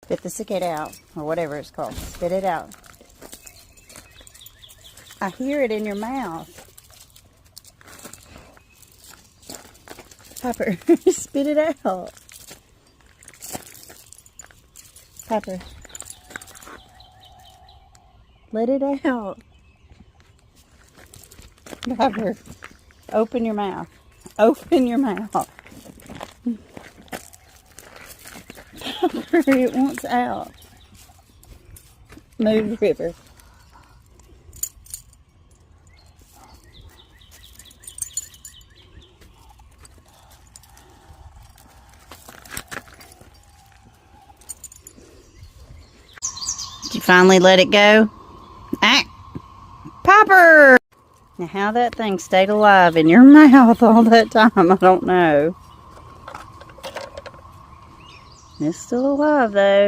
Spit the cicada out, or whatever it's called. Spit it out. I hear it in your mouth. Piper, spit it out. Piper, let it out. Piper, open your mouth. Open your mouth. Piper, it wants out. Move, River. Did you finally let it go? Ah! Piper! Now how that thing stayed alive in your mouth all that time, I don't know. It's still alive though.